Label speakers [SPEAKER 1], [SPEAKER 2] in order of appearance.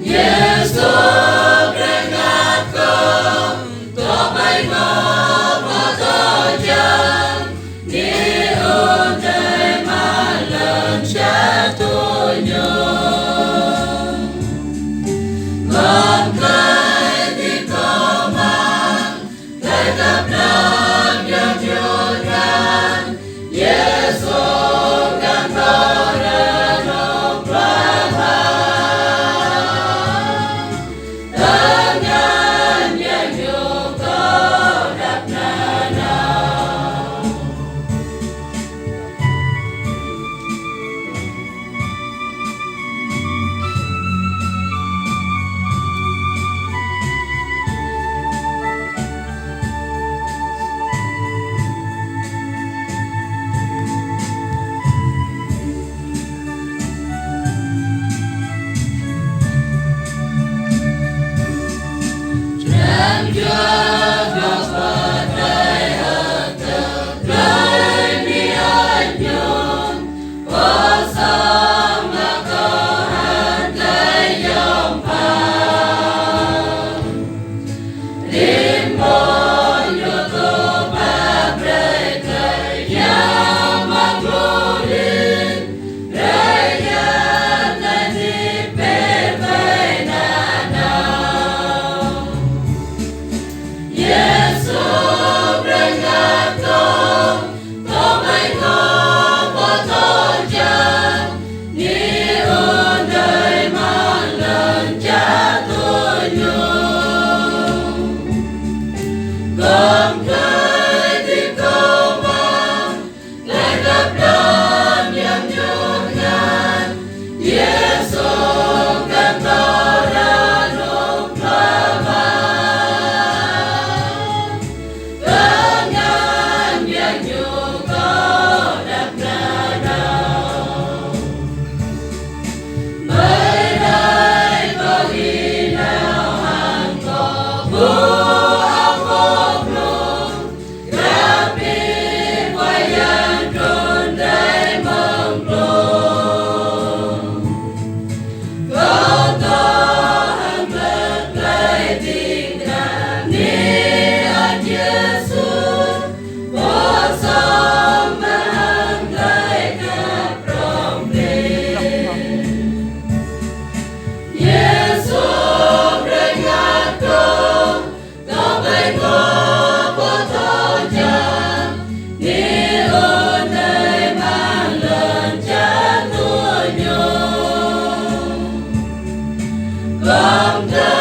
[SPEAKER 1] Yesus peringatkan, topeng apa tajam, di untai malam jatuhnya. Bangkai di komang, tetap dalam yang jurkan, Yesus kan merenung dengan yang juga dak nanau. Dan jaga pandai hati niatnya, bersama kehandai jempang. Rimbun YouTube mereka yang menggulung, rakyat nanti perbaikan. Yesus peringatkan, topeng apa tajam, di untai malam jatuhnya. Bangkai di komang, tetap dalam yang jurkan, Yesus kan merenung dengan yang juga dak nanau. Berai berhinau hangkau buang belum, tapi wayang dundai memblum. Kau tahan berkelai tinggal niat Yesus, bersama handai keprompet. Yesus peringatkan, topeng apa tajam, di untai malam jatuhnya. Bangkai